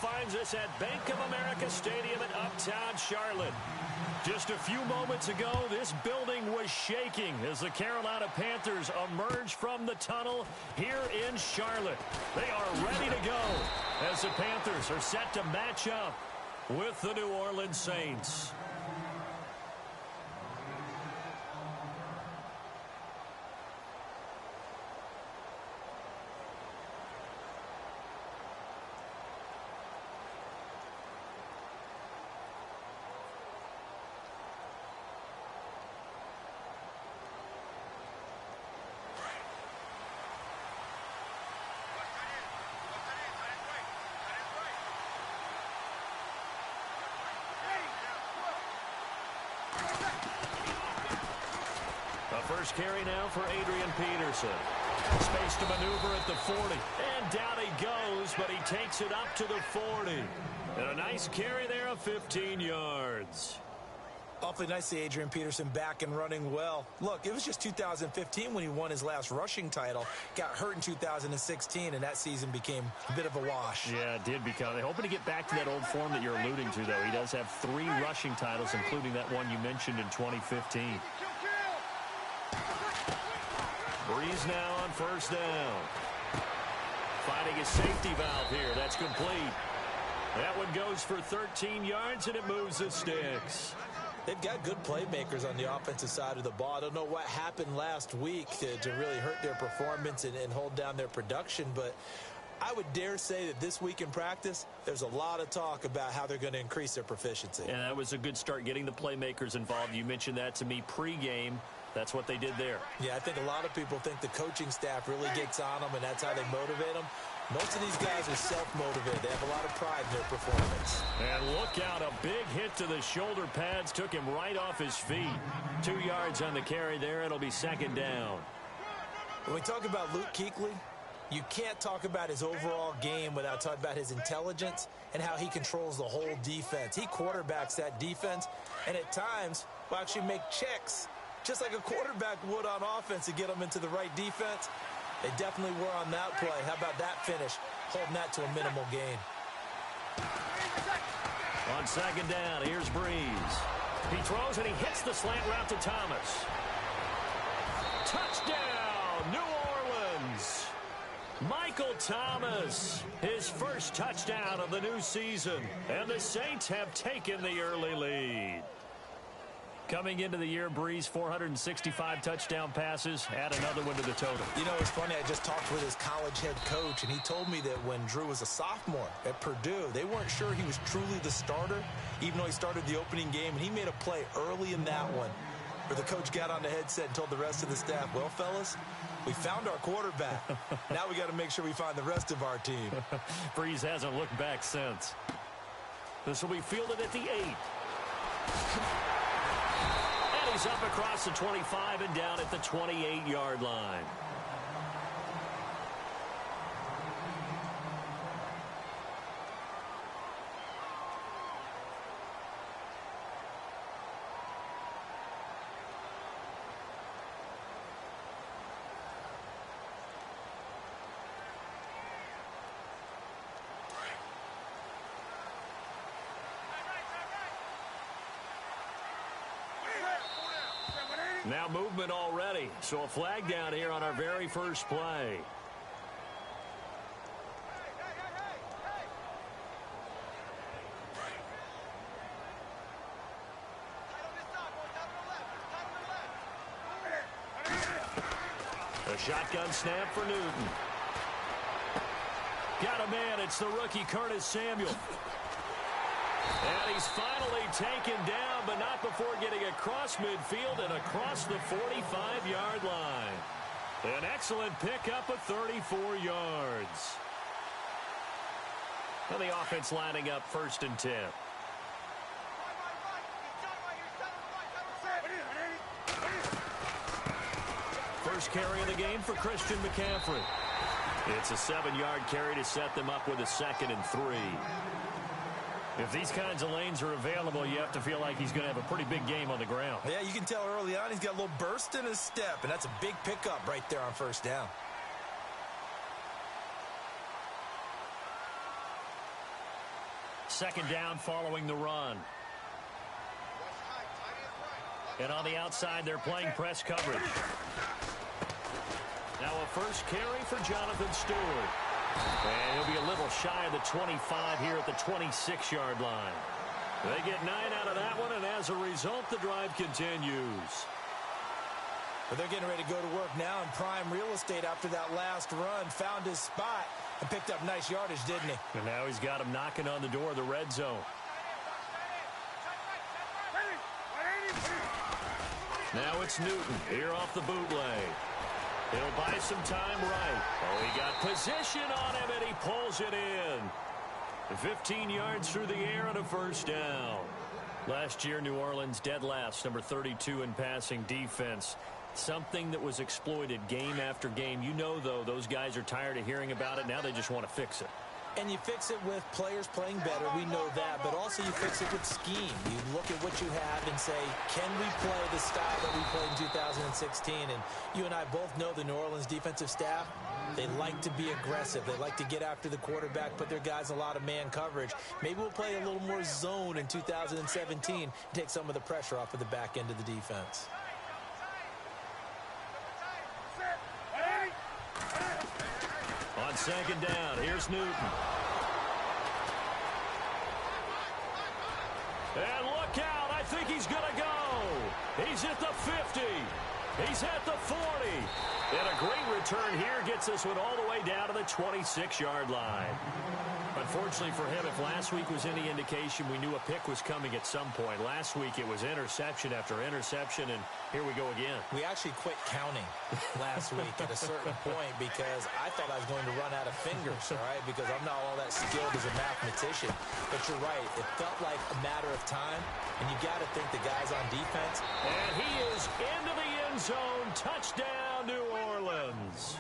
finds us at Bank of America Stadium in Uptown Charlotte. Just a few moments ago, this building was shaking as the Carolina Panthers emerged from the tunnel here in Charlotte. They are ready to go as the Panthers are set to match up with the New Orleans Saints. First carry now for Adrian Peterson. Space to maneuver at the 40. And down he goes, but he takes it up to the 40. And a nice carry there of 15 yards. Awfully nice to see Adrian Peterson back and running well. Look, it was just 2015 when he won his last rushing title. Got hurt in 2016, and that season became a bit of a wash. Yeah, it did become. They're hoping to get back to that old form that you're alluding to, though. He does have 3 rushing titles, including that one you mentioned in 2015. Breeze now on first down. Finding a safety valve here. That's complete. That one goes for 13 yards, and it moves the sticks. They've got good playmakers on the offensive side of the ball. I don't know what happened last week to really hurt their performance and hold down their production, but I would dare say that this week in practice, there's a lot of talk about how they're going to increase their proficiency. And that was a good start, getting the playmakers involved. You mentioned that to me pregame. That's what they did there. Yeah, I think a lot of people think the coaching staff really gets on them, and that's how they motivate them. Most of these guys are self-motivated. They have a lot of pride in their performance. And look out, a big hit to the shoulder pads took him right off his feet. 2 yards on the carry there. It'll be second down. When we talk about Luke Kuechly, you can't talk about his overall game without talking about his intelligence and how he controls the whole defense. He quarterbacks that defense, and at times will actually make checks, just like a quarterback would on offense, to get them into the right defense. They definitely were on that play. How about that finish, holding that to a minimal gain. On second down, here's Breeze. He throws and he hits the slant route to Thomas. Touchdown, New Orleans. Michael Thomas, his first touchdown of the new season. And the Saints have taken the early lead. Coming into the year, Breeze, 465 touchdown passes. Add another one to the total. You know, it's funny. I just talked with his college head coach, and he told me that when Drew was a sophomore at Purdue, they weren't sure he was truly the starter, even though he started the opening game, and he made a play early in that one where the coach got on the headset and told the rest of the staff, well, fellas, we found our quarterback. Now we got to make sure we find the rest of our team. Breeze hasn't looked back since. This will be fielded at the 8. He's up across the 25 and down at the 28-yard line. Now movement already, so a flag down here on our very first play. A shotgun snap for Newton. Got a man, it's the rookie Curtis Samuel. And he's finally taken down, but not before getting across midfield and across the 45-yard line. An excellent pickup of 34 yards. And the offense lining up 1st and 10. First carry of the game for Christian McCaffrey. It's a 7-yard carry to set them up with a 2nd and 3. If these kinds of lanes are available, you have to feel like he's going to have a pretty big game on the ground. Yeah, you can tell early on he's got a little burst in his step, and that's a big pickup right there on 1st down. Second down following the run. And on the outside, they're playing press coverage. Now a first carry for Jonathan Stewart. And he'll be a little shy of the 25 here at the 26-yard line. They get 9 out of that one, and as a result, the drive continues. But they're getting ready to go to work now in prime real estate after that last run. Found his spot and picked up nice yardage, didn't he? And now he's got him knocking on the door of the red zone. Now it's Newton here off the bootleg. He'll buy some time right. Oh, he got position on him, and he pulls it in. 15 yards through the air and a first down. Last year, New Orleans dead last, number 32 in passing defense. Something that was exploited game after game. You know, though, those guys are tired of hearing about it. Now they just want to fix it. And you fix it with players playing better. We know that. But also you fix it with scheme. You look at what you have and say, can we play the style that we played in 2016? And you and I both know the New Orleans defensive staff, they like to be aggressive. They like to get after the quarterback, put their guys in a lot of man coverage. Maybe we'll play a little more zone in 2017 and take some of the pressure off of the back end of the defense. On second down, here's Newton. And look out, I think he's going to go. He's at the 50. He's at the 40. And a great return here gets this one all the way down to the 26-yard line. Unfortunately for him, if last week was any indication, we knew a pick was coming at some point. Last week it was interception after interception, and here we go again. We actually quit counting last week at a certain point because I thought I was going to run out of fingers, all right, because I'm not all that skilled as a mathematician. But you're right. It felt like a matter of time, and you got to think the guys on defense. And he is into the end zone. Touchdown, New Orleans.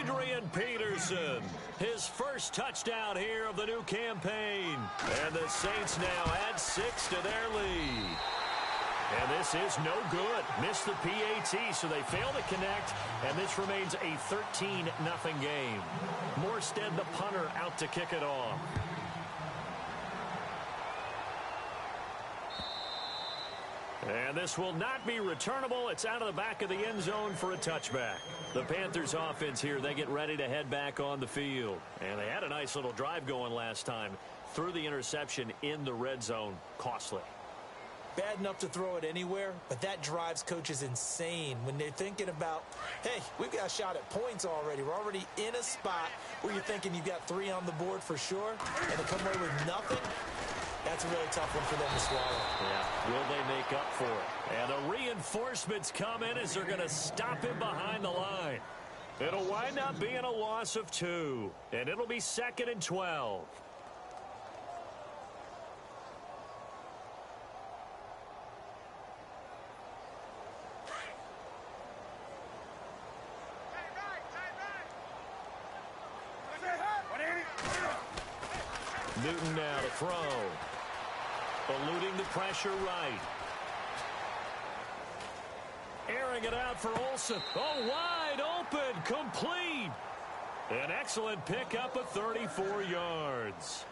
Adrian Peterson, his first touchdown here of the new campaign. And the Saints now add 6 to their lead. And this is no good. Missed the PAT, so they fail to connect, and this remains a 13-0 game. Morstead, the punter, out to kick it off. And this will not be returnable. It's out of the back of the end zone for a touchback. The Panthers offense here, they get ready to head back on the field. And they had a nice little drive going last time. Threw the interception in the red zone. Costly. Bad enough to throw it anywhere, but that drives coaches insane when they're thinking about, hey, we've got a shot at points already. We're already in a spot where you're thinking you've got 3 on the board for sure, and to come away with nothing, that's a really tough one for them to swallow. Yeah, will they make up for it? And the reinforcements come in as they're going to stop him behind the line. It'll wind up being a loss of 2, and it'll be 2nd and 12. Newton now to throw. Eluding the pressure right. Airing it out for Olsen. Oh, wide open. Complete. An excellent pickup of 34 yards.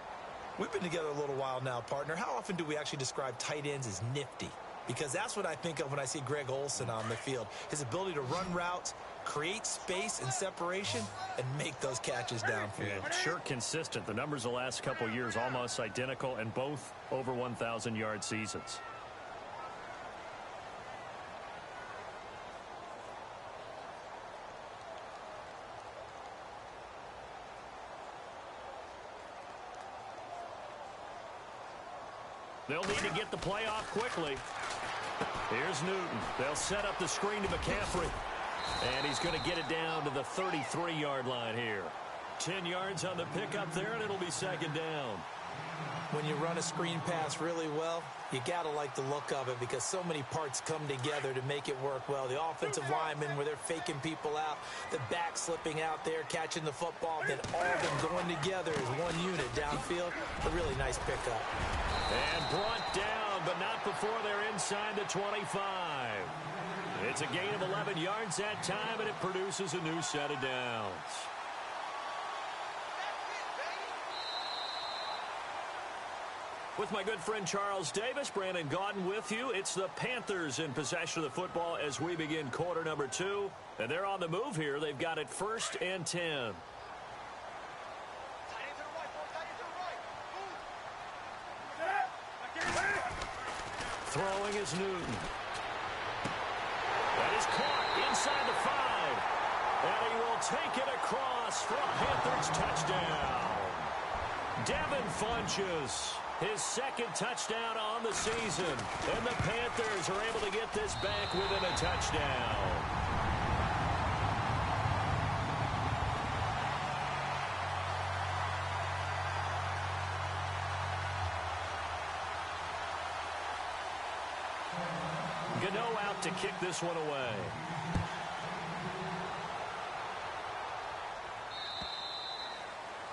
We've been together a little while now, partner. How often do we actually describe tight ends as nifty? Because that's what I think of when I see Greg Olsen on the field. His ability to run routes, create space and separation, and make those catches downfield. Yeah, sure consistent. The numbers the last couple of years almost identical, and both over 1,000-yard seasons. They'll need to get the play off quickly. Here's Newton. They'll set up the screen to McCaffrey. And he's going to get it down to the 33-yard line here. 10 yards on the pickup there, and it'll be 2nd down. When you run a screen pass really well, you got to like the look of it because so many parts come together to make it work well. The offensive linemen where they're faking people out, the back slipping out there, catching the football, then all of them going together as one unit downfield. A really nice pickup. And brought down, but not before they're inside the 25. It's a gain of 11 yards that time, and it produces a new set of downs. With my good friend Charles Davis, Brandon Gaudin with you. It's the Panthers in possession of the football as we begin quarter number 2. And they're on the move here. They've got it 1st and 10. Throwing is Newton. That is caught inside the 5. And he will take it across for a Panthers touchdown. Devin Funchess, his 2nd touchdown on the season. And the Panthers are able to get this back within a touchdown. Gano out to kick this one away.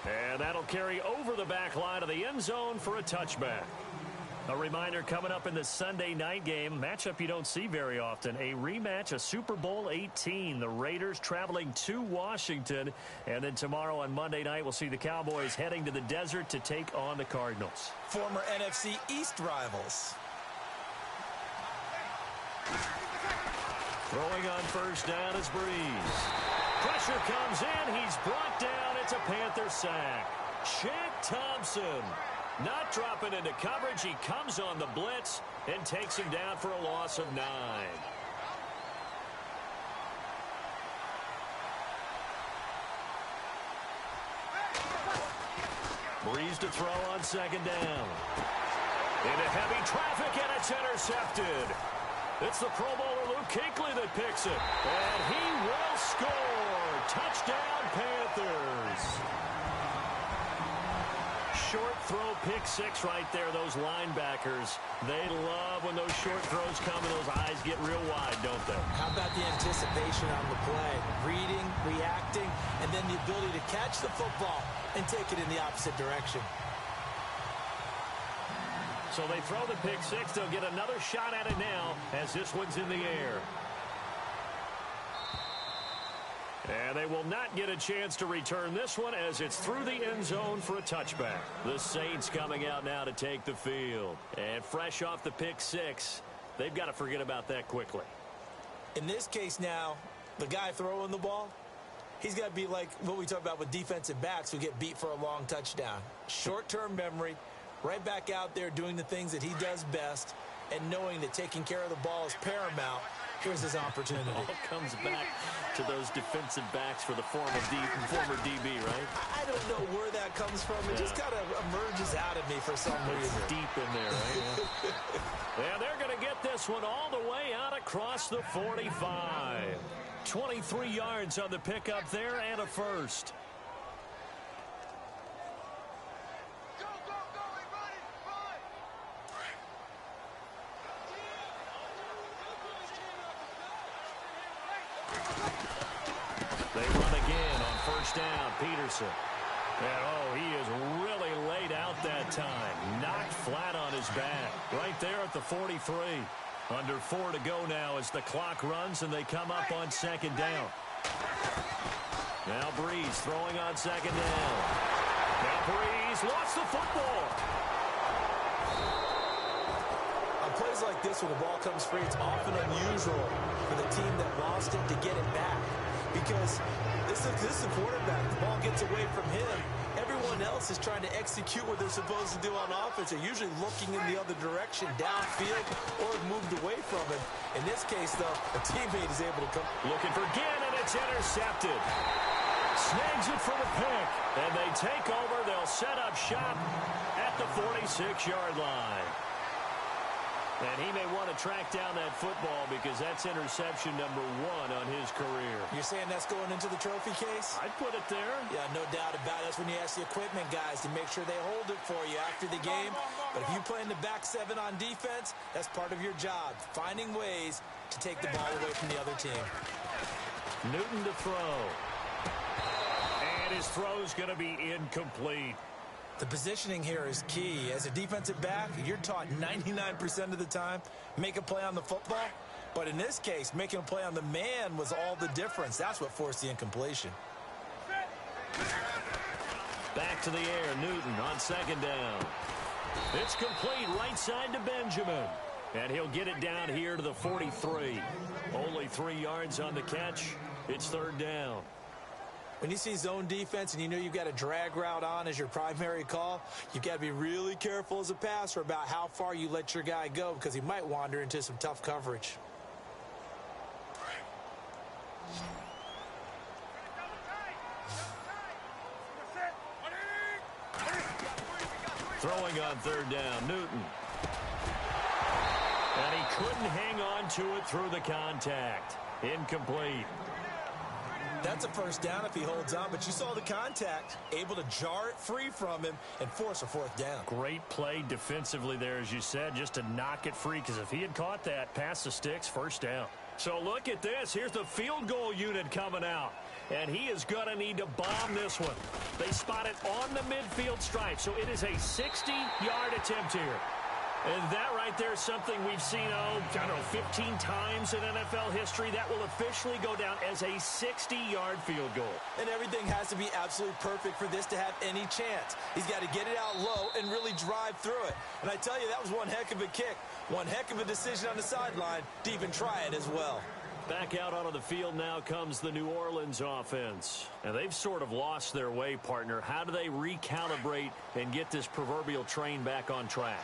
And that'll carry over the back line of the end zone for a touchback. A reminder coming up in the Sunday night game, matchup you don't see very often, a rematch of Super Bowl 18. The Raiders traveling to Washington. And then tomorrow on Monday night, we'll see the Cowboys heading to the desert to take on the Cardinals. Former NFC East rivals. Throwing on 1st down is Breeze. Pressure comes in. He's brought down. It's a Panther sack. Shaq Thompson not dropping into coverage. He comes on the blitz and takes him down for a loss of 9. Breeze to throw on 2nd down. Into heavy traffic, and it's intercepted. It's the Pro Bowler Luke Kuechly that picks it. And he will score. Touchdown, Panthers. Short throw, pick 6 right there. Those linebackers, they love when those short throws come and those eyes get real wide, don't they? How about the anticipation on the play? Reading, reacting, and then the ability to catch the football and take it in the opposite direction. So they throw the pick 6. They'll get another shot at it now as this one's in the air. And they will not get a chance to return this one as it's through the end zone for a touchback. The Saints coming out now to take the field. And fresh off the pick 6, they've got to forget about that quickly. In this case now, the guy throwing the ball, he's got to be like what we talk about with defensive backs who get beat for a long touchdown. Short-term memory. Right back out there doing the things that he does best and knowing that taking care of the ball is paramount. Here's his opportunity. It all comes back to those defensive backs for the former DB, right? I don't know where that comes from. It just kind of emerges out of me for some reason. Deep in there, right? And they're going to get this one all the way out across the 45. 23 yards on the pickup there and a first. They run again on 1st down. Peterson. And, he is really laid out that time. Knocked flat on his back. Right there at the 43. Under 4 to go now as the clock runs and they come up on 2nd down. Now Breeze throwing on 2nd down. Now Breeze lost the football. On plays like this where the ball comes free, it's often unusual for the team that lost it to get it back. Because this is the quarterback. The ball gets away from him. Everyone else is trying to execute what they're supposed to do on offense. They're usually looking in the other direction, downfield, or moved away from him. In this case, though, a teammate is able to come. Looking for Ginn, and it's intercepted. Snags it for the pick. And they take over. They'll set up shop at the 46-yard line. And he may want to track down that football because that's interception number 1 on his career. You're saying that's going into the trophy case? I'd put it there. Yeah, no doubt about it. That's when you ask the equipment guys to make sure they hold it for you after the game. But if you play in the back 7 on defense, that's part of your job, finding ways to take the ball away from the other team. Newton to throw. And his throw's going to be incomplete. The positioning here is key. As a defensive back, you're taught 99% of the time, make a play on the football. But in this case, making a play on the man was all the difference. That's what forced the incompletion. Back to the air, Newton on 2nd down. It's complete right side to Benjamin. And he'll get it down here to the 43. Only 3 yards on the catch. It's third down. When you see zone defense and you know you've got a drag route on as your primary call, you've got to be really careful as a passer about how far you let your guy go because he might wander into some tough coverage. Throwing on third down, Newton. And he couldn't hang on to it through the contact. Incomplete. That's a first down if he holds on, but you saw the contact, able to jar it free from him and force a fourth down. Great play defensively there, as you said, just to knock it free, because if he had caught that, past the sticks, first down. So look at this. Here's the field goal unit coming out, and he is going to need to bomb this one. They spot it on the midfield stripe, so it is a 60-yard attempt here. And that right there is something we've seen, I don't know, 15 times in NFL history. That will officially go down as a 60-yard field goal. And everything has to be absolutely perfect for this to have any chance. He's got to get it out low and really drive through it. And I tell you, that was one heck of a kick. One heck of a decision on the sideline to even try it as well. Back out onto the field now comes the New Orleans offense. And they've sort of lost their way, partner. How do they recalibrate and get this proverbial train back on track?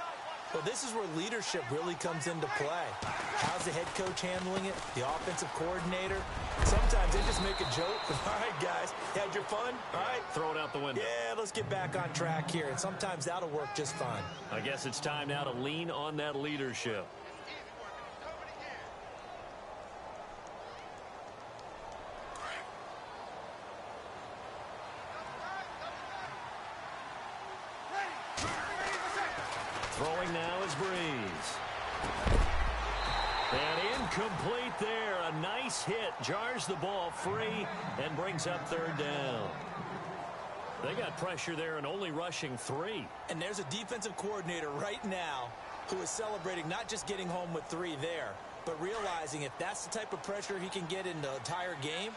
Well, this is where leadership really comes into play. How's the head coach handling it? The offensive coordinator? Sometimes they just make a joke. All right, guys, you had your fun? All right. Throw it out the window. Yeah, let's get back on track here. And sometimes that'll work just fine. I guess it's time now to lean on that leadership. Throwing now is Breeze. And incomplete there. A nice hit. Jars the ball free and brings up third down. They got pressure there and only rushing 3. And there's a defensive coordinator right now who is celebrating not just getting home with 3 there, but realizing if that's the type of pressure he can get in the entire game,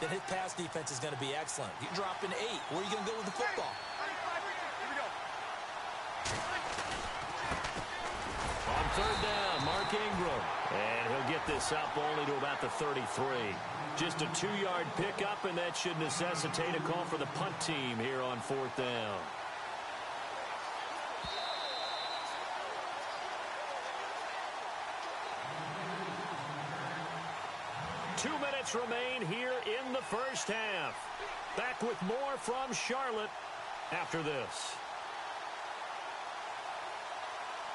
then his pass defense is going to be excellent. You drop an 8. Where are you going to go with the football? On third down, Mark Ingram. And he'll get this up only to about the 33. Just a 2-yard pickup, and that should necessitate a call for the punt team here on fourth down. Two minutes remain here in the first half. Back with more from Charlotte after this.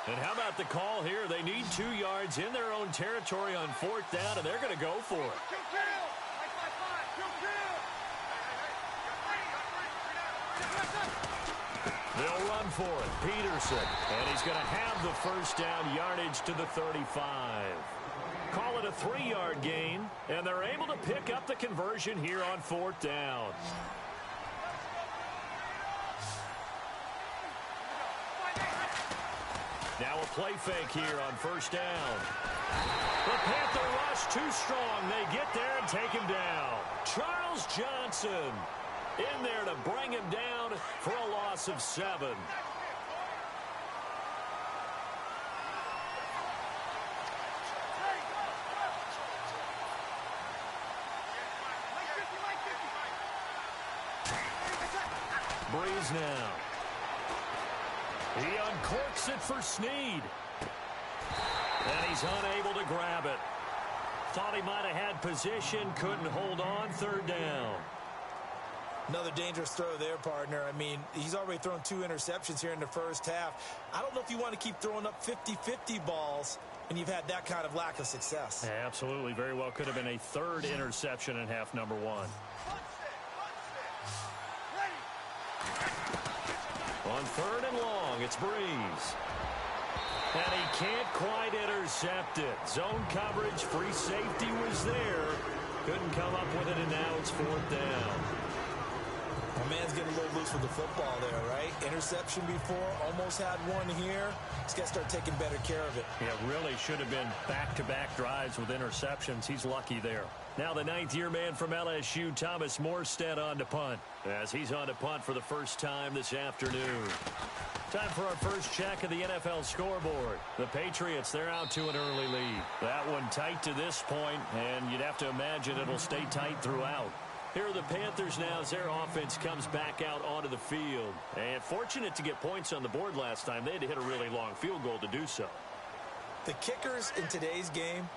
And how about the call here? They need 2 yards in their own territory on fourth down, and they're going to go for it. They'll run for it. Peterson. And he's going to have the first down yardage to the 35. Call it a 3-yard gain, and they're able to pick up the conversion here on fourth down. Now a play fake here on first down. The Panther rush too strong. They get there and take him down. Charles Johnson in there to bring him down for a loss of 7. Breeze now. He uncorks it for Snead. And he's unable to grab it. Thought he might have had position, couldn't hold on, third down. Another dangerous throw there, partner. I mean, he's already thrown 2 interceptions here in the first half. I don't know if you want to keep throwing up 50-50 balls when you've had that kind of lack of success. Yeah, absolutely. Very well could have been a 3rd interception in half number 1. On 3rd and long, it's Breeze. And he can't quite intercept it. Zone coverage, free safety was there. Couldn't come up with it, and now it's 4th down. My man's getting a little loose with the football there, right? Interception before, almost had one here. He's got to start taking better care of it. Yeah, really should have been back-to-back drives with interceptions. He's lucky there. Now the 9th-year man from LSU, Thomas Morstead, on to punt, as he's on to punt for the first time this afternoon. Time for our first check of the NFL scoreboard. The Patriots, they're out to an early lead. That one tight to this point, and you'd have to imagine it'll stay tight throughout. Here are the Panthers now as their offense comes back out onto the field. And fortunate to get points on the board last time. They had to hit a really long field goal to do so. The kickers in today's game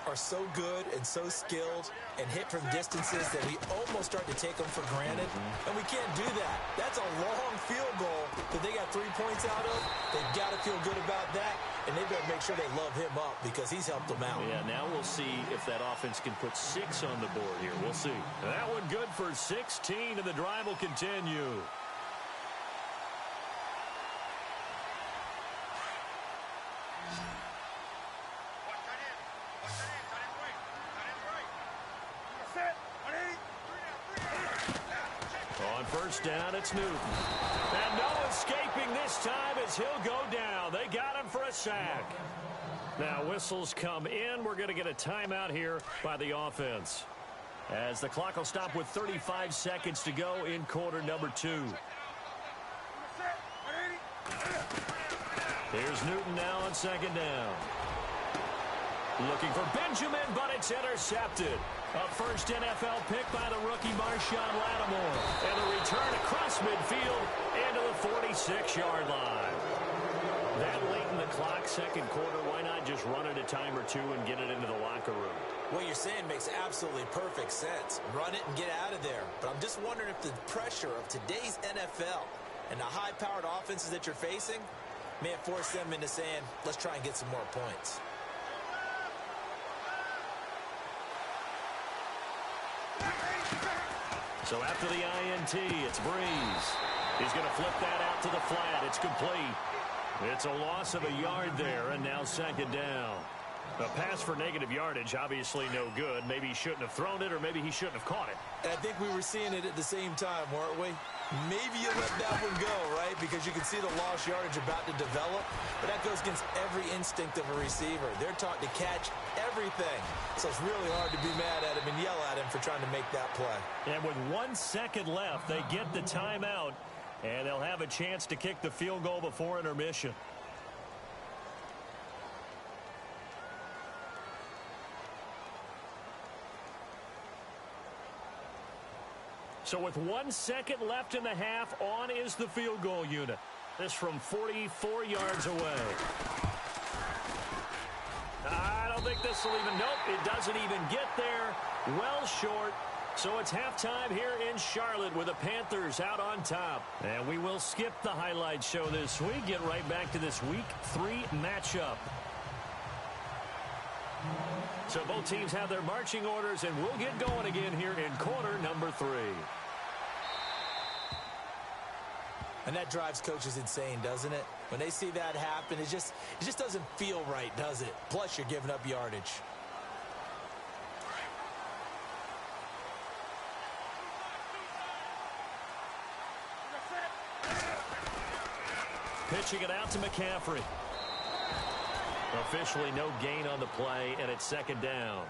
are so good and so skilled and hit from distances that we almost start to take them for granted. And we can't do that. That's a long field goal that they got 3 points out of. They've got to feel good about that, and they better make sure they love him up because he's helped them out. Yeah, now we'll see if that offense can put 6 on the board here. We'll see. That one good for 16, and the drive will continue. On first down, it's Newton. And no escaping this time as he'll go down. They got him for a sack. Now whistles come in. We're going to get a timeout here by the offense, as the clock will stop with 35 seconds to go in quarter number 2. Here's Newton now on second down. Looking for Benjamin, but it's intercepted. A first NFL pick by the rookie Marshawn Lattimore. And a return across midfield into the 46-yard line. That late in the clock, second quarter, why not just run it a time or two and get it into the locker room? What you're saying makes absolutely perfect sense. Run it and get out of there. But I'm just wondering if the pressure of today's NFL and the high-powered offenses that you're facing may have forced them into saying, let's try and get some more points. So after the INT, it's Breeze. He's going to flip that out to the flat. It's complete. It's a loss of a yard there, and now second down. A pass for negative yardage, obviously no good. Maybe he shouldn't have thrown it, or maybe he shouldn't have caught it. I think we were seeing it at the same time, weren't we? Maybe you let that one go, right? Because you can see the lost yardage about to develop. But that goes against every instinct of a receiver. They're taught to catch everything. So it's really hard to be mad at him and yell at him for trying to make that play. And with 1 second left, they get the timeout, and they'll have a chance to kick the field goal before intermission. So with 1 second left in the half, on is the field goal unit. This from 44 yards away. I don't think this will even, nope, it doesn't even get there. Well short. So it's halftime here in Charlotte with the Panthers out on top. And we will skip the highlight show this week. Get right back to this Week 3 matchup. So both teams have their marching orders, and we'll get going again here in quarter number 3. And that drives coaches insane, doesn't it? When they see that happen, it just doesn't feel right, does it? Plus, you're giving up yardage. Pitching it out to McCaffrey. Officially no gain on the play, and it's second down.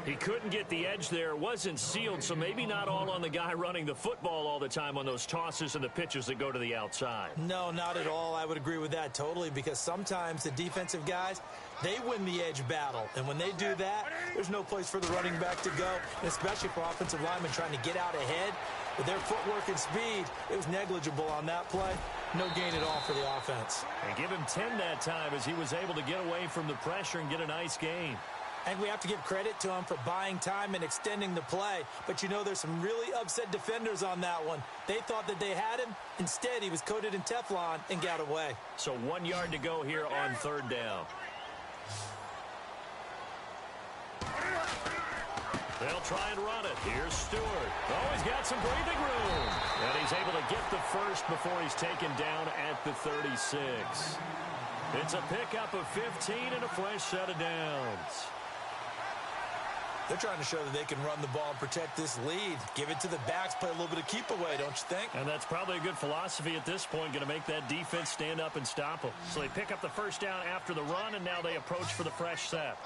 He couldn't get the edge there. Wasn't sealed, so maybe not all on the guy running the football all the time on those tosses and the pitches that go to the outside. No, not at all. I would agree with that totally, because sometimes the defensive guys, they win the edge battle. And when they do that, there's no place for the running back to go, and especially for offensive linemen trying to get out ahead. With their footwork and speed, it was negligible on that play. No gain at all for the offense. And give him 10 that time as he was able to get away from the pressure and get a nice gain. And we have to give credit to him for buying time and extending the play. But, you know, there's some really upset defenders on that one. They thought that they had him. Instead, he was coated in Teflon and got away. So 1 yard to go here on third down. They'll try and run it. Here's Stewart. Oh, he's got some breathing room. And he's able to get the first before he's taken down at the 36. It's a pickup of 15 and a fresh set of downs. They're trying to show that they can run the ball and protect this lead. Give it to the backs, play a little bit of keep away, don't you think? And that's probably a good philosophy at this point, going to make that defense stand up and stop them. So they pick up the first down after the run, and now they approach for the fresh set.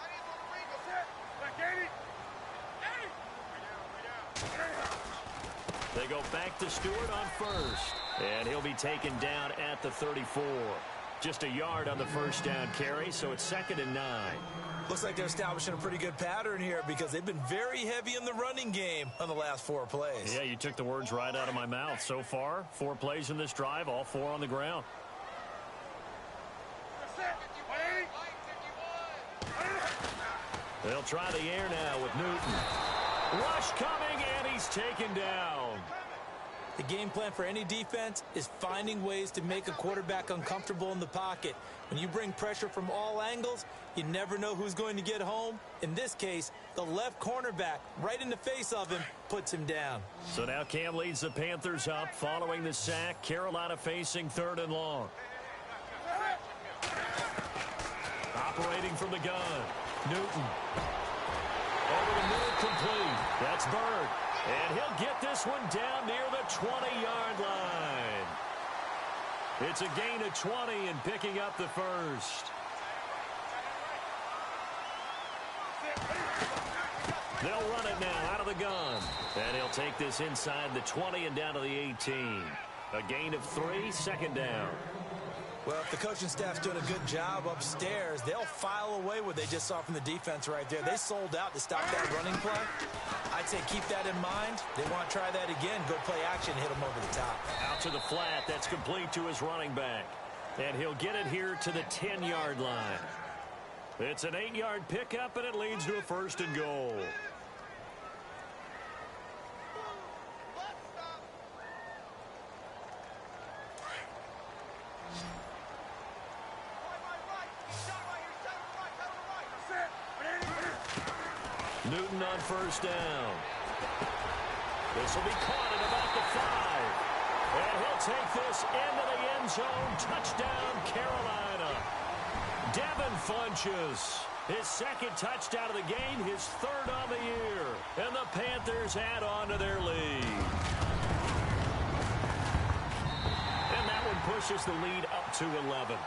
They go back to Stewart on first. And he'll be taken down at the 34. Just a yard on the first down carry, so it's 2nd and 9. Looks like they're establishing a pretty good pattern here because they've been very heavy in the running game on the last 4 plays. Yeah, you took the words right out of my mouth. So far, 4 plays in this drive, all 4 on the ground. They'll try the air now with Newton. Rush coming, and he's taken down. The game plan for any defense is finding ways to make a quarterback uncomfortable in the pocket. When you bring pressure from all angles, you never know who's going to get home. In this case, the left cornerback, right in the face of him, puts him down. So now Cam leads the Panthers up following the sack. Carolina facing 3rd and long. Operating from the gun. Newton. Over the middle, complete. That's Bird. And he'll get this one down near the 20-yard line. It's a gain of 20 and picking up the first. They'll run it now out of the gun. And he'll take this inside the 20 and down to the 18. A gain of 3, 2nd down. Well, if the coaching staff's doing a good job upstairs, they'll file away what they just saw from the defense right there. They sold out to stop that running play. I'd say keep that in mind. They want to try that again. Go play action, hit them over the top. Out to the flat. That's complete to his running back. And he'll get it here to the 10-yard line. It's an 8-yard pickup, and it leads to a 1st and goal. Newton on 1st down. This will be caught at about the 5. And he'll take this into the end zone. Touchdown, Carolina. Devin Funchess. His 2nd touchdown of the game, his 3rd on the year. And the Panthers add on to their lead. And that one pushes the lead up to 11.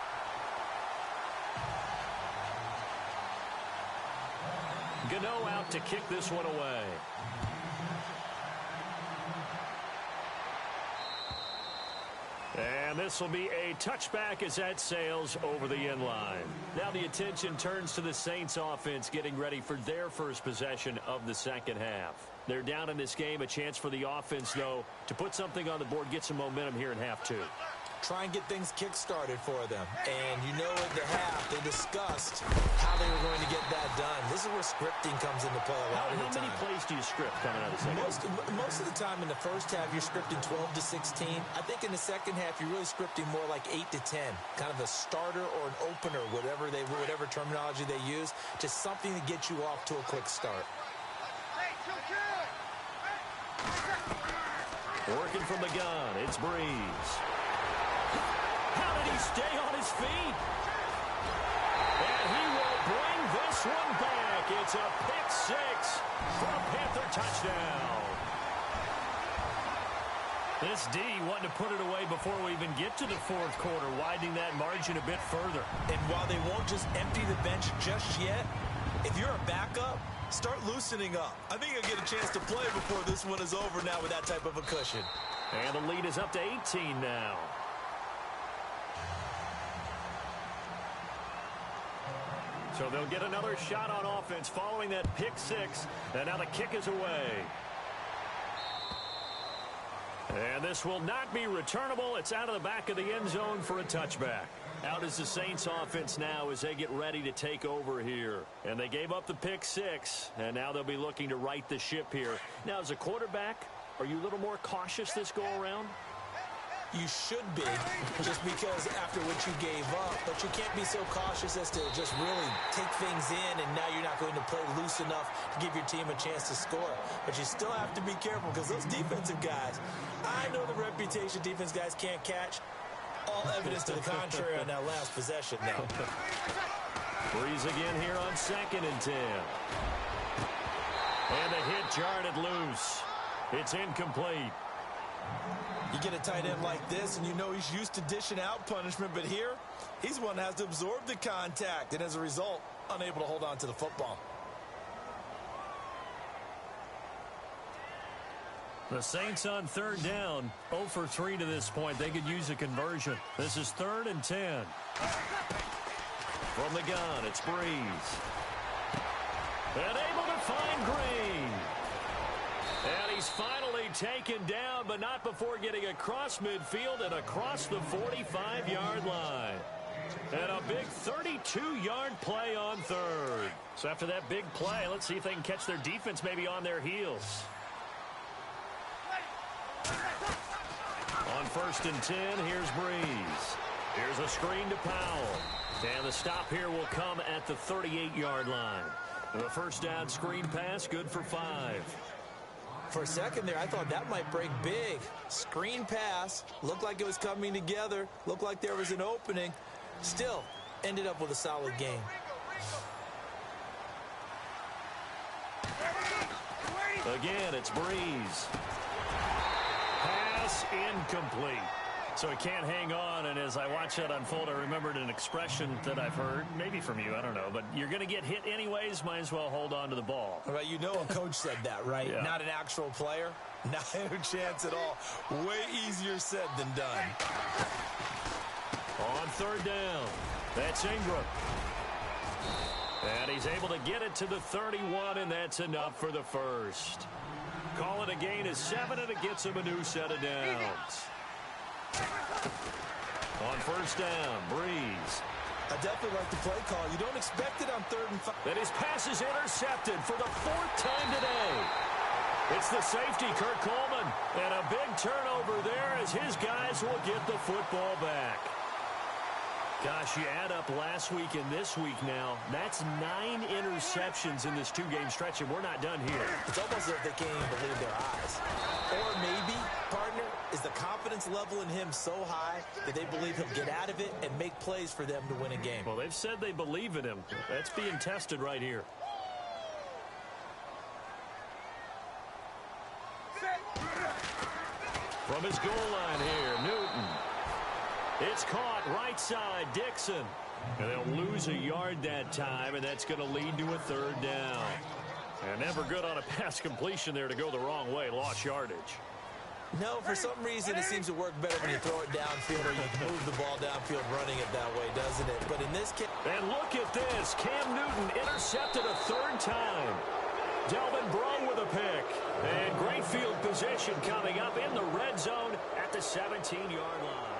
Gano out to kick this one away. And this will be a touchback as that sails over the end line. Now the attention turns to the Saints offense getting ready for their first possession of the second half. They're down in this game. A chance for the offense, though, to put something on the board, get some momentum here in half 2. Try and get things kick-started for them. And you know at the half, they discussed how they were going to get that done. This is where scripting comes into play a lot of the time. How many plays do you script coming out of the second half? Most of the time in the first half, you're scripting 12 to 16. I think in the second half, you're really scripting more like 8 to 10. Kind of a starter or an opener, whatever terminology they use, just something to get you off to a quick start. Working from the gun, it's Breeze. How did he stay on his feet? And he will bring this one back. It's a pick 6 for a Panther touchdown. This D wanting to put it away before we even get to the 4th quarter, widening that margin a bit further. And while they won't just empty the bench just yet, if you're a backup, start loosening up. I think you'll get a chance to play before this one is over now with that type of a cushion. And the lead is up to 18 now. So they'll get another shot on offense following that pick 6. And now the kick is away. And this will not be returnable. It's out of the back of the end zone for a touchback. Out is the Saints offense now as they get ready to take over here. And they gave up the pick 6. And now they'll be looking to right the ship here. Now, as a quarterback, are you a little more cautious this go-around? You should be, just because after what you gave up. But you can't be so cautious as to just really take things in, and now you're not going to play loose enough to give your team a chance to score. But you still have to be careful because those defensive guys, I know the reputation defense guys can't catch. All evidence to the contrary on that last possession now. Breeze again here on 2nd and 10. And the hit jarred it loose. It's incomplete. You get a tight end like this, and you know he's used to dishing out punishment, but here, he's one that has to absorb the contact, and as a result, unable to hold on to the football. The Saints on third down, 0 for 3 to this point. They could use a conversion. This is 3rd and 10. From the gun, it's Breeze. And able to find Green. And he's finally taken down, but not before getting across midfield and across the 45-yard line. And a big 32-yard play on third. So after that big play, let's see if they can catch their defense maybe on their heels. On 1st and 10, here's Breeze. Here's a screen to Powell. And the stop here will come at the 38-yard line. The first down screen pass, good for 5. For a second there, I thought that might break big. Screen pass, looked like it was coming together, looked like there was an opening. Still, ended up with a solid game. Again, it's Breeze. Pass incomplete. So he can't hang on, and as I watch that unfold, I remembered an expression that I've heard, maybe from you, I don't know, but you're going to get hit anyways, might as well hold on to the ball. All right, you know a coach said that, right? Yeah. Not an actual player. Not a chance at all. Way easier said than done. On 3rd down, that's Ingram. And he's able to get it to the 31, and that's enough for the first. Call it a gain of 7, and it gets him a new set of downs. On 1st down, Breeze. I definitely like the play call. You don't expect it on 3rd and 5. And his pass is intercepted for the 4th time today. It's the safety, Kurt Coleman. And a big turnover there as his guys will get the football back. Gosh, you add up last week and this week now, that's 9 interceptions in this 2-game stretch, and we're not done here. It's almost as if they can't even believe their eyes. Or maybe, partner, is the confidence level in him so high that they believe he'll get out of it and make plays for them to win a game. Well, they've said they believe in him. That's being tested right here. From his goal line here, Newton. It's caught right side, Dixon. And they'll lose a yard that time, and that's going to lead to a 3rd down. And never good on a pass completion there to go the wrong way. Lost yardage. No, for some reason it seems to work better when you throw it downfield or you can move the ball downfield running it that way, doesn't it? But in this case... And look at this. Cam Newton intercepted a 3rd time. Delvin Breaux with a pick. And great field position coming up in the red zone at the 17-yard line.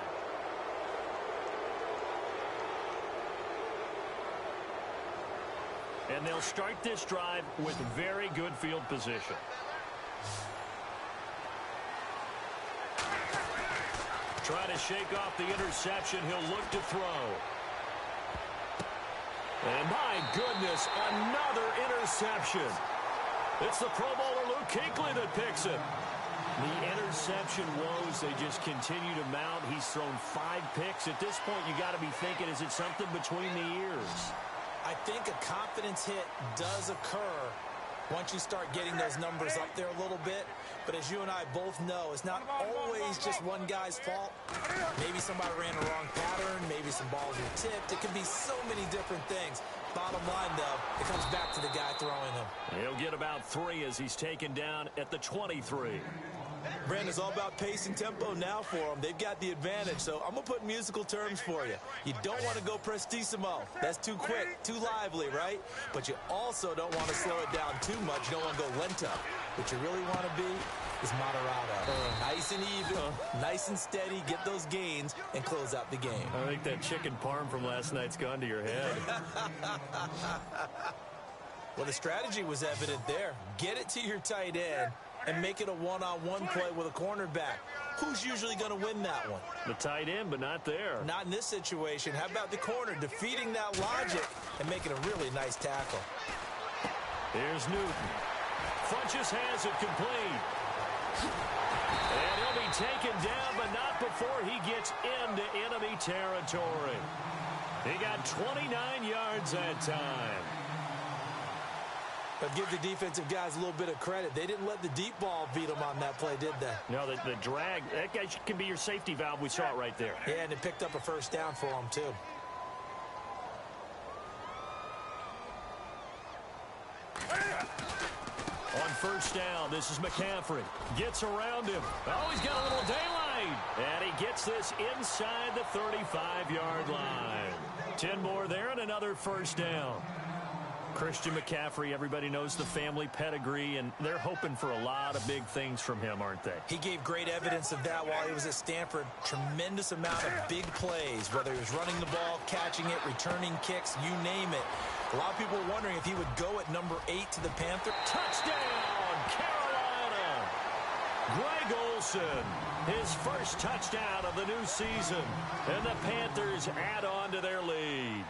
And they'll start this drive with very good field position. Try to shake off the interception. He'll look to throw. And my goodness, another interception. It's the Pro Bowler Luke Kuechly that picks it. The interception woes, they just continue to mount. He's thrown 5 picks. At this point, you got to be thinking, is it something between the ears? I think a confidence hit does occur once you start getting those numbers up there a little bit. But as you and I both know, it's not always just one guy's fault. Maybe somebody ran a wrong pattern. Maybe some balls were tipped. It can be so many different things. Bottom line, though, it comes back to the guy throwing them. He'll get about 3 as he's taken down at the 23. Brandon, it's all about pace and tempo now for them. They've got the advantage, so I'm going to put musical terms for you. You don't want to go prestissimo. That's too quick, too lively, right? But you also don't want to slow it down too much. You don't want to go lento. What you really want to be is moderato. Nice and even, nice and steady, get those gains, and close out the game. I think that chicken parm from last night's gone to your head. Well, the strategy was evident there. Get it to your tight end and make it a one-on-one play with a cornerback. Who's usually going to win that one? The tight end, but not there. Not in this situation. How about the corner defeating that logic and making a really nice tackle? Here's Newton. Funches has it complete. And he'll be taken down, but not before he gets into enemy territory. He got 29 yards that time. But give the defensive guys a little bit of credit. They didn't let the deep ball beat them on that play, did they? No, the drag, that guy can be your safety valve. We saw it right there. Yeah, and it picked up a 1st down for them, too. On first down. This is McCaffrey. Gets around him. Oh, he's got a little daylight. And he gets this inside the 35-yard line. 10 more there and another first down. Christian McCaffrey, everybody knows the family pedigree, and they're hoping for a lot of big things from him, aren't they? He gave great evidence of that while he was at Stanford. Tremendous amount of big plays, whether he was running the ball, catching it, returning kicks, you name it. A lot of people were wondering if he would go at number 8 to the Panthers. Touchdown, Carolina! Greg Olsen, his first touchdown of the new season, and the Panthers add on to their lead.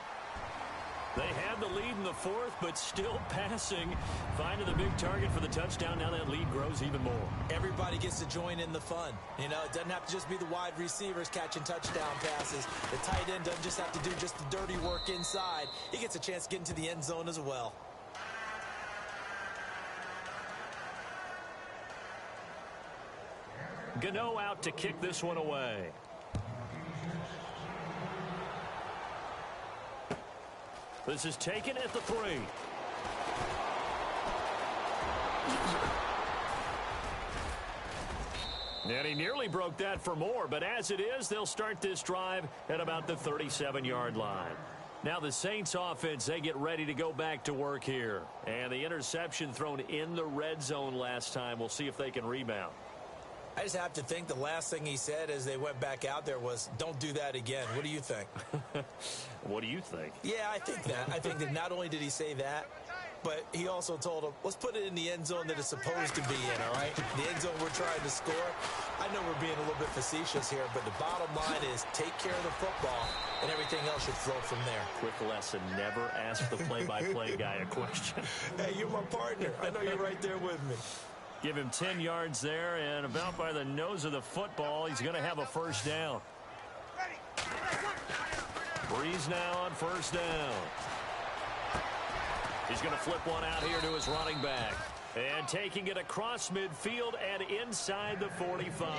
They had the lead in the fourth, but still passing. Finding the big target for the touchdown. Now that lead grows even more. Everybody gets to join in the fun. You know, it doesn't have to just be the wide receivers catching touchdown passes. The tight end doesn't just have to do just the dirty work inside. He gets a chance to get into the end zone as well. Gano out to kick this one away. This is taken at the 3. And he nearly broke that for more, but as it is, they'll start this drive at about the 37-yard line. Now the Saints offense, they get ready to go back to work here. And the interception thrown in the red zone last time. We'll see if they can rebound. I just have to think the last thing he said as they went back out there was, don't do that again. What do you think? What do you think? Yeah, I think that. I think that not only did he say that, but he also told him, let's put it in the end zone that it's supposed to be in, all right? The end zone we're trying to score. I know we're being a little bit facetious here, but the bottom line is take care of the football, and everything else should flow from there. Quick lesson, never ask the play-by-play guy a question. Hey, you're my partner. I know you're right there with me. Give him 10 yards there, and about by the nose of the football, he's going to have a first down. Breeze now on first down. He's going to flip one out here to his running back. And taking it across midfield and inside the 45.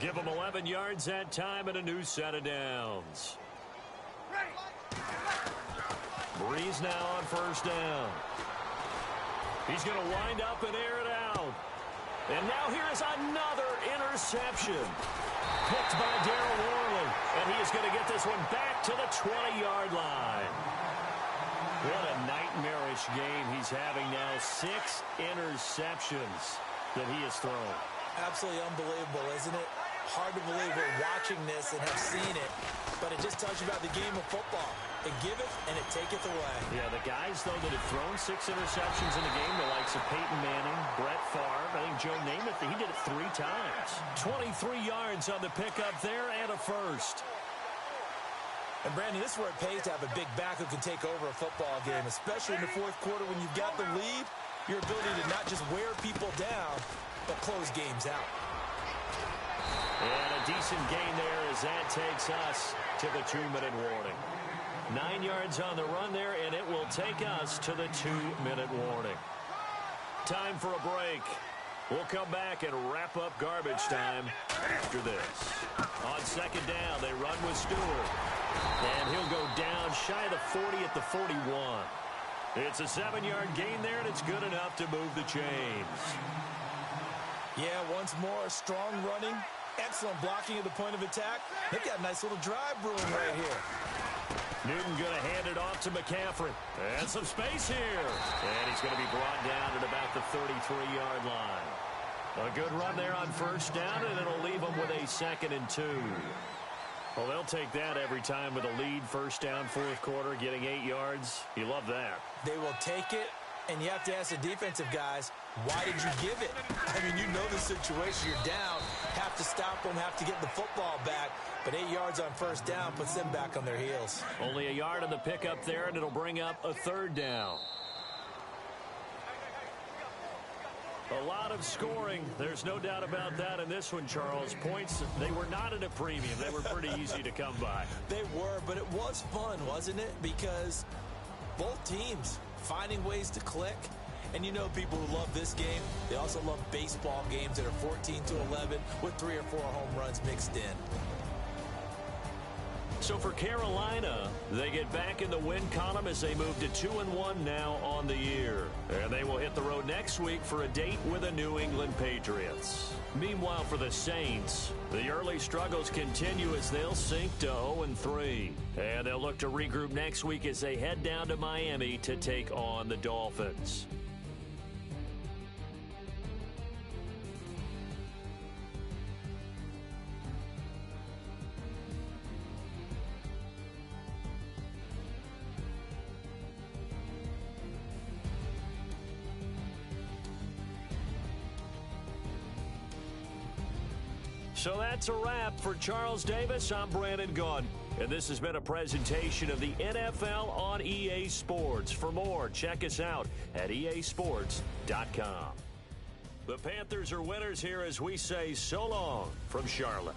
Give him 11 yards that time and a new set of downs. Breeze now on first down. He's going to wind up and air it out. And now here is another interception. Picked by Darryl Worley. And he is going to get this one back to the 20-yard line. What a nightmarish game he's having now. 6 interceptions that he has thrown. Absolutely unbelievable, isn't it? Hard to believe we're watching this and have seen it. But it just tells you about the game of football. It giveth and it taketh away. Yeah, the guys, though, that have thrown 6 interceptions in a game, the likes of Peyton Manning, Brett Favre, I think Joe Namath, he did it 3 times. 23 yards on the pickup there and a first. And, Brandon, this is where it pays to have a big back who can take over a football game, especially in the fourth quarter when you've got the lead, your ability to not just wear people down, but close games out. And a decent gain there as that takes us to the 2-minute warning. 9 yards on the run there, and it will take us to the 2-minute warning. Time for a break. We'll come back and wrap up garbage time after this. On second down, they run with Stewart. And he'll go down shy of the 40 at the 41. It's a 7-yard gain there, and it's good enough to move the chains. Yeah, once more, strong running, excellent blocking at the point of attack. They've got a nice little drive brewing right here. Newton going to hand it off to McCaffrey. And some space here. And he's going to be brought down at about the 33-yard line. A good run there on first down, and it'll leave them with a 2nd and 2. Well, they'll take that every time with a lead, first down, fourth quarter, getting 8 yards. You love that. They will take it, and you have to ask the defensive guys, why did you give it? I mean, you know the situation. You're down, have to stop them, have to get the football back. But 8 yards on first down puts them back on their heels. Only a yard on the pickup there, and it'll bring up a 3rd down. A lot of scoring. There's no doubt about that in this one, Charles. Points, they were not at a premium. They were pretty easy to come by. They were, but it was fun, wasn't it? Because both teams finding ways to click. And you know people who love this game, they also love baseball games that are 14-11 with 3 or 4 home runs mixed in. So for Carolina, they get back in the win column as they move to 2-1 now on the year. And they will hit the road next week for a date with the New England Patriots. Meanwhile, for the Saints, the early struggles continue as they'll sink to 0-3. And they'll look to regroup next week as they head down to Miami to take on the Dolphins. So that's a wrap. For Charles Davis, I'm Brandon Gunn. And this has been a presentation of the NFL on EA Sports. For more, check us out at easports.com. The Panthers are winners here as we say so long from Charlotte.